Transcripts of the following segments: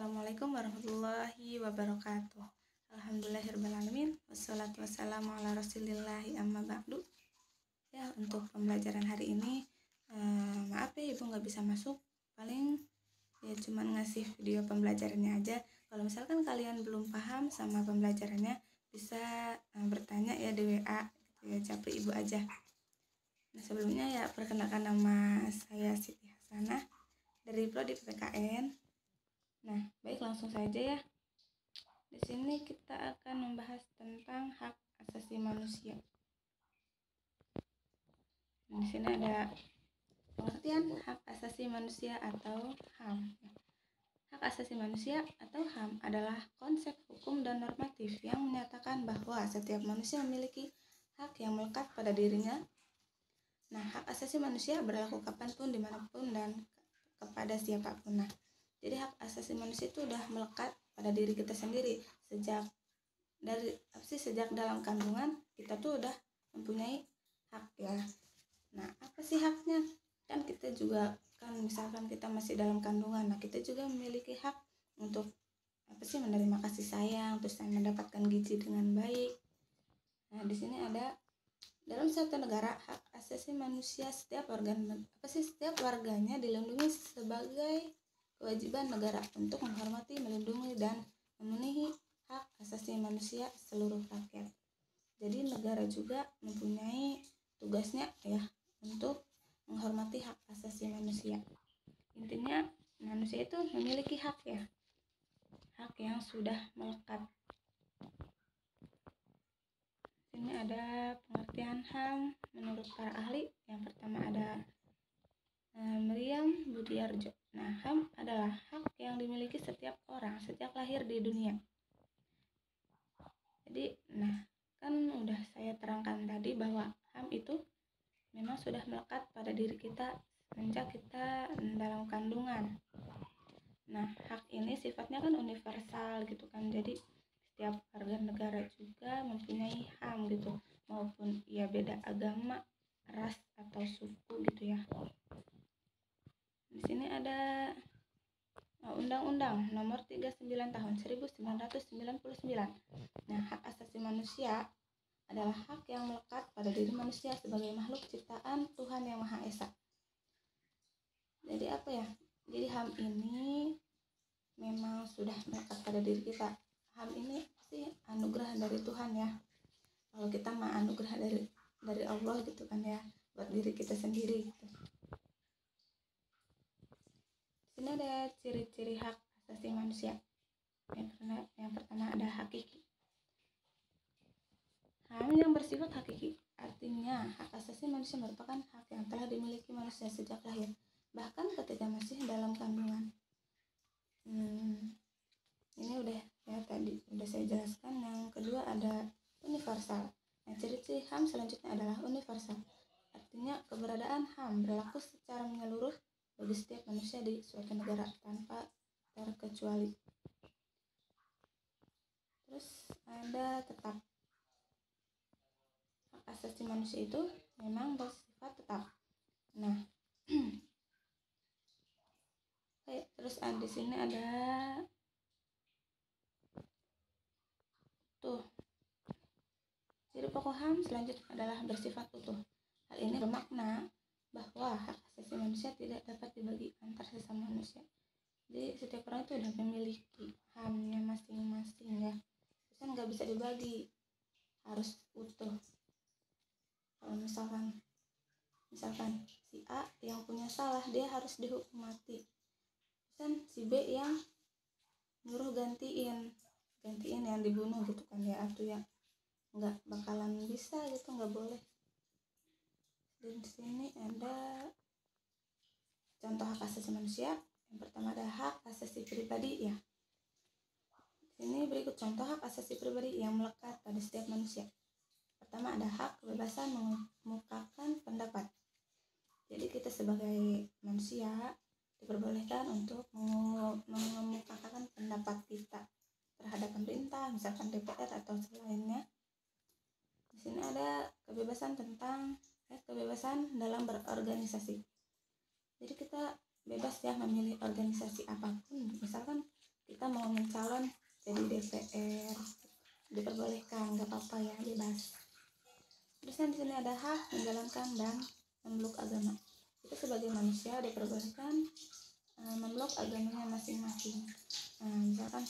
Assalamualaikum warahmatullahi wabarakatuh. Alhamdulillahirrahmanirrahim. Wassalatu wassalamu ala rasulillahi amma ba'du. Ya, untuk pembelajaran hari ini maaf ya ibu nggak bisa masuk. Paling ya cuman ngasih video pembelajarannya aja. Kalau misalkan kalian belum paham sama pembelajarannya, bisa bertanya ya di WA gitu ya, japri ibu aja. Nah, sebelumnya ya perkenalkan, nama saya Siti Hasanah dari Prodi PPKN. Nah, baik, langsung saja ya. Di sini kita akan membahas tentang hak asasi manusia. Di sini ada pengertian hak asasi manusia atau HAM. Hak asasi manusia atau HAM adalah konsep hukum dan normatif yang menyatakan bahwa setiap manusia memiliki hak yang melekat pada dirinya. Nah, hak asasi manusia berlaku kapanpun, dimanapun, dan kepada siapapun. Nah, jadi hak asasi manusia itu udah melekat pada diri kita sendiri sejak dalam kandungan kita tuh udah mempunyai hak ya. Nah, apa sih haknya? Kan kita juga misalkan kita masih dalam kandungan, nah kita juga memiliki hak untuk menerima kasih sayang, terus mendapatkan gizi dengan baik. Nah, di sini ada dalam suatu negara hak asasi manusia setiap warganya dilindungi sebagai kewajiban negara untuk menghormati, melindungi, dan memenuhi hak asasi manusia seluruh rakyat. Jadi negara juga mempunyai tugasnya ya untuk menghormati hak asasi manusia. Intinya manusia itu memiliki hak ya, hak yang sudah melekat. Ini ada pengertian HAM menurut para ahli. Yang pertama ada Meriam Budiarjo. Nah, HAM adalah hak yang dimiliki setiap orang sejak lahir di dunia. Jadi, kan udah saya terangkan tadi bahwa HAM itu memang sudah melekat pada diri kita sejak kita dalam kandungan. Nah, hak ini sifatnya kan universal gitu kan. Jadi, setiap warga negara juga mempunyai HAM gitu, maupun ya beda agama, ras atau suku gitu ya. Di sini ada Undang-Undang Nomor 39 Tahun 1999. Nah, hak asasi manusia adalah hak yang melekat pada diri manusia sebagai makhluk ciptaan Tuhan Yang Maha Esa. Jadi apa ya? Jadi HAM ini memang sudah melekat pada diri kita. HAM ini sih anugerah dari Tuhan ya. Kalau kita mah anugerah dari Allah gitu kan ya, buat diri kita sendiri gitu. Ini ada ciri-ciri hak asasi manusia. Yang pertama ada hakiki. HAM yang bersifat hakiki, artinya hak asasi manusia merupakan hak yang telah dimiliki manusia sejak lahir, bahkan ketika masih dalam kandungan. Ini udah ya, tadi udah saya jelaskan. Yang kedua ada universal. Nah, ciri-ciri HAM selanjutnya adalah universal. Artinya keberadaan HAM berlaku secara menyeluruh bagi setiap manusia di suatu negara tanpa terkecuali. Terus ada tetap. Hak asasi manusia itu memang bersifat tetap. Nah, terus di sini ada ciri pokok HAM selanjutnya adalah bersifat utuh. Hal ini bermakna bahwa hak asasi manusia tidak dapat dibagi antar sesama manusia. Jadi setiap orang itu sudah memiliki HAM-nya masing-masing ya. Terus kan nggak bisa dibagi, harus utuh. Kalau misalkan si A yang punya salah, dia harus dihukum mati. Kan si B yang nyuruh gantiin yang dibunuh gitu kan ya, atau ya nggak bakalan bisa gitu, nggak boleh. Dan di sini ada contoh hak asasi manusia. Yang pertama ada hak asasi pribadi ya. Ini berikut contoh hak asasi pribadi yang melekat pada setiap manusia. Pertama ada hak kebebasan mengemukakan pendapat. Jadi kita sebagai manusia diperbolehkan untuk mengemukakan pendapat kita terhadap pemerintah, misalkan DPR atau selainnya. Di sini ada kebebasan dalam berorganisasi. Jadi kita bebas ya memilih organisasi apapun. Misalkan kita mau mencalon jadi DPR, diperbolehkan, nggak apa-apa ya, bebas. Terus di sini ada hak menjalankan dan memeluk agama. Kita sebagai manusia diperbolehkan memeluk agamanya masing-masing. Misalkan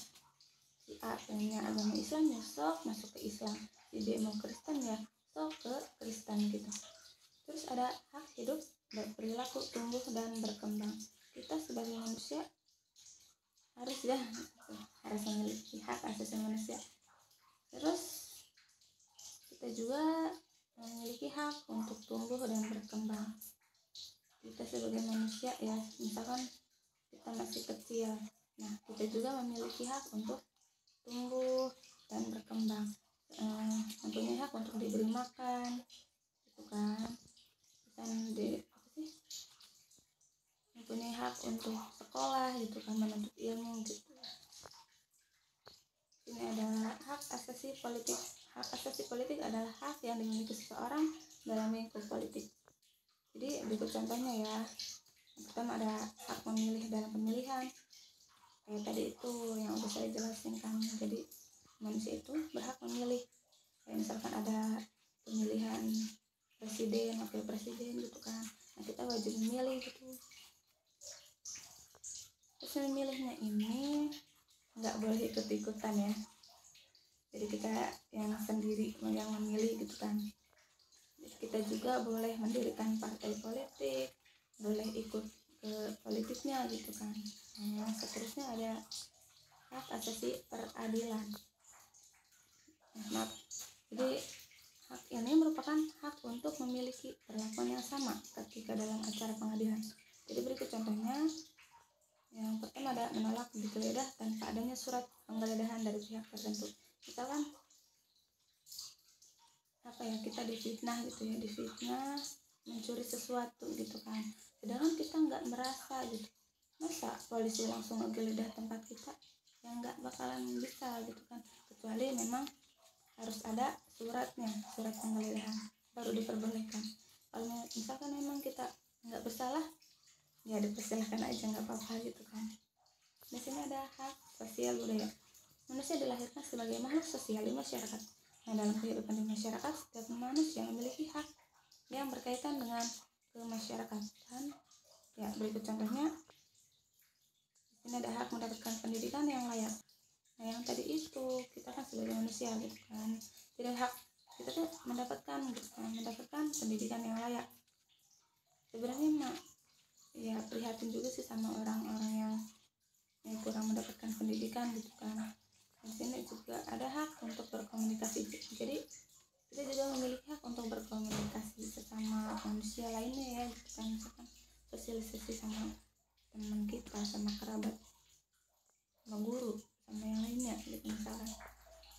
si A punya agama Islam ya sok masuk ke Islam, si B mau Kristen ya sok ke Kristen gitu. Terus ada hak hidup, berperilaku, tumbuh dan berkembang. Kita sebagai manusia harus memiliki hak asasi manusia. Terus kita juga memiliki hak untuk tumbuh dan berkembang. Kita sebagai manusia ya, misalkan kita masih kecil, nah kita juga memiliki hak untuk tumbuh dan berkembang, mempunyai hak untuk diberi makan gitu kan, dan mempunyai hak untuk sekolah gitu kan, menuntut ilmu gitu. Ini ada hak asasi politik. Hak asasi politik adalah hak yang dimiliki seseorang dalam lingkup politik. Jadi berikut contohnya ya. Yang pertama ada hak memilih dalam pemilihan. Kayak tadi itu yang udah saya jelasin kan. Jadi manusia itu berhak memilih. Kayak misalkan ada pemilihan presiden, wakil presiden gitu kan. Nah kita wajib memilih gitu. Terus memilihnya ini nggak boleh ikut-ikutan ya. Jadi kita yang sendiri yang memilih gitu kan. Jadi kita juga boleh mendirikan partai politik, boleh ikut ke politiknya gitu kan. Nah, seterusnya ada hak asasi peradilan. Maaf. Jadi hak ini merupakan hak untuk memiliki perlakuan yang sama ketika dalam acara pengadilan. Jadi berikut contohnya. Yang pertama ada menolak digeledah tanpa adanya surat penggeledahan dari pihak tertentu. Misalkan kita difitnah gitu ya, difitnah mencuri sesuatu gitu kan, sedangkan kita nggak merasa gitu, masa polisi langsung ngegeledah tempat kita, yang nggak bakalan bisa gitu kan, kecuali memang harus ada suratnya, surat penggeledahan baru diperbolehkan. Kalau misalkan memang kita nggak bersalah ya dipersilahkan aja, nggak apa-apa gitu kan. Di sini ada hak sosial budaya. Manusia dilahirkan sebagai makhluk sosial di masyarakat. Nah, dalam kehidupan di masyarakat, setiap manusia memiliki hak yang berkaitan dengan kemasyarakatan. Ya, berikut contohnya. Di sini ada hak mendapatkan pendidikan yang layak. Nah, yang tadi itu kita kan sebagai manusia gitu kan. Jadi hak kita tuh mendapatkan pendidikan yang layak. Sebenarnya ya prihatin juga sih sama orang-orang yang kurang mendapatkan pendidikan gitu kan. Di sini juga ada hak untuk berkomunikasi. Jadi kita juga memiliki hak untuk berkomunikasi sesama manusia lainnya ya gitu kan, misalkan sosialisasi sama teman kita, sama kerabat, sama guru, sama yang lainnya gitu misalkan.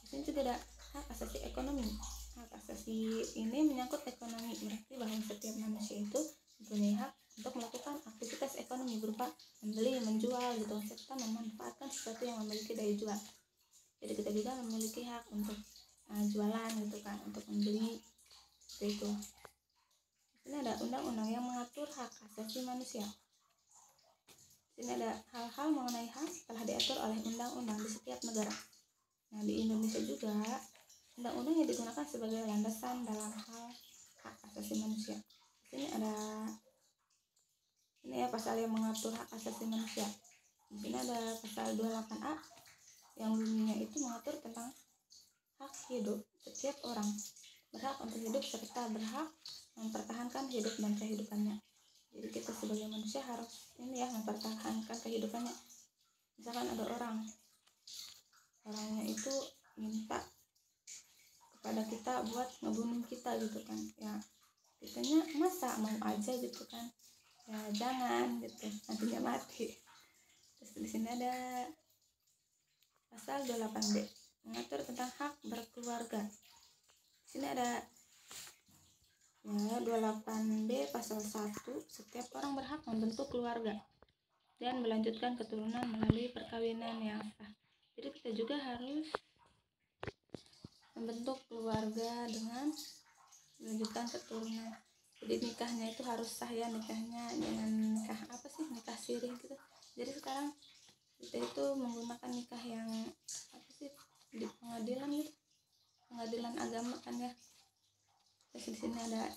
Di sini juga ada hak asasi ekonomi. Hak asasi ini menyangkut ekonomi, berarti bahwa setiap manusia itu mempunyai hak untuk melakukan aktivitas ekonomi berupa membeli, menjual gitu, serta memanfaatkan sesuatu yang memiliki daya jual. Jadi kita juga memiliki hak untuk jualan gitu kan, untuk membeli seperti itu. Ini ada undang-undang yang mengatur hak asasi manusia. Ini ada hal-hal mengenai hak telah diatur oleh undang-undang di setiap negara. Nah, di Indonesia juga undang-undang yang digunakan sebagai landasan dalam hal hak asasi manusia. Di sini ada ini ya pasal yang mengatur hak asasi manusia. Di sini ada pasal 28A yang bunyinya itu mengatur tentang hak hidup. Setiap orang berhak untuk hidup serta berhak mempertahankan hidup dan kehidupannya. Jadi kita sebagai manusia harus mempertahankan kehidupannya. Misalkan ada orangnya itu minta kepada kita buat ngebunuh kita gitu kan, ya kitanya masa mau aja gitu kan, ya jangan gitu, nantinya mati. Terus di sini ada pasal 28B mengatur tentang hak berkeluarga. Di sini ada 28B pasal 1, setiap orang berhak membentuk keluarga dan melanjutkan keturunan melalui perkawinan yang sah. Jadi kita juga harus membentuk keluarga dengan melanjutkan keturunan. Jadi nikahnya itu harus sah ya, nikahnya jangan nikah nikah siri gitu. Jadi sekarang kita itu menggunakan nikah yang apa sih, di pengadilan gitu, pengadilan agama kan ya. Terus di sini ada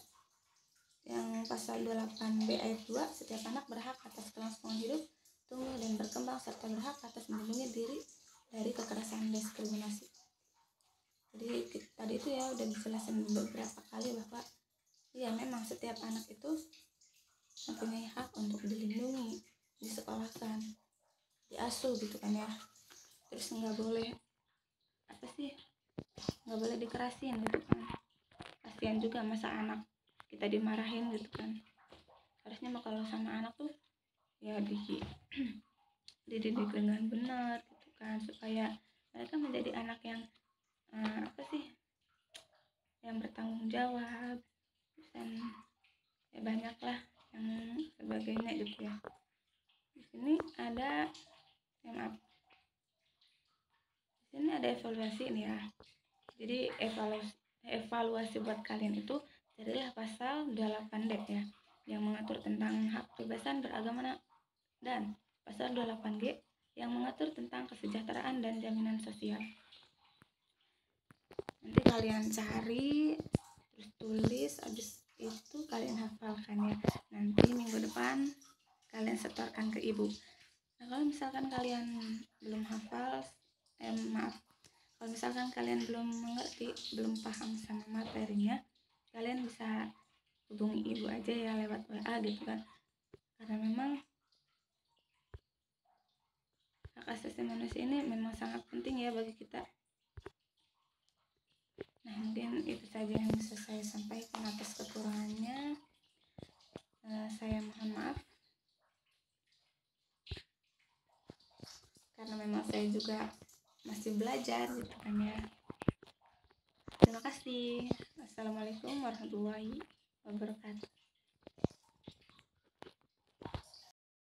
yang pasal 28B ayat 2, setiap anak berhak atas kelangsungan hidup, tumbuh dan berkembang serta berhak atas melindungi diri dari kekerasan dan diskriminasi. Jadi tadi itu ya udah dijelasin beberapa kali bahwa ya memang setiap anak itu mempunyai hak untuk dilindungi, disekolahkan, diasuh gitu kan ya. Terus nggak boleh apa sih, nggak boleh dikerasin gitu kan. Kasihan juga masa anak kita dimarahin gitu kan. Harusnya mah kalau sama anak tuh ya dididik dengan benar gitu kan, supaya mereka menjadi anak yang apa sih, yang bertanggung jawab dan ya banyak lah yang sebagainya gitu ya. Di sini ada ya maaf, di sini ada evaluasi nih ya. Jadi evaluasi buat kalian itu, carilah pasal 28D ya, yang mengatur tentang hak kebebasan beragama, dan pasal 28G yang mengatur tentang kesejahteraan dan jaminan sosial. Nanti kalian cari, terus tulis, habis itu kalian hafalkan ya. Nanti minggu depan kalian setorkan ke ibu. Nah, kalau misalkan kalian belum hafal, kalau misalkan kalian belum mengerti, belum paham sama materinya, kalian bisa hubungi ibu aja ya lewat WA gitu kan. Karena memang hak asasi manusia ini memang sangat penting ya bagi kita. Nah, mungkin itu saja yang bisa saya sampaikan. Atas kekurangannya saya mohon maaf, karena memang saya juga masih belajar gitu kan ya. Terima kasih. Assalamualaikum warahmatullahi wabarakatuh.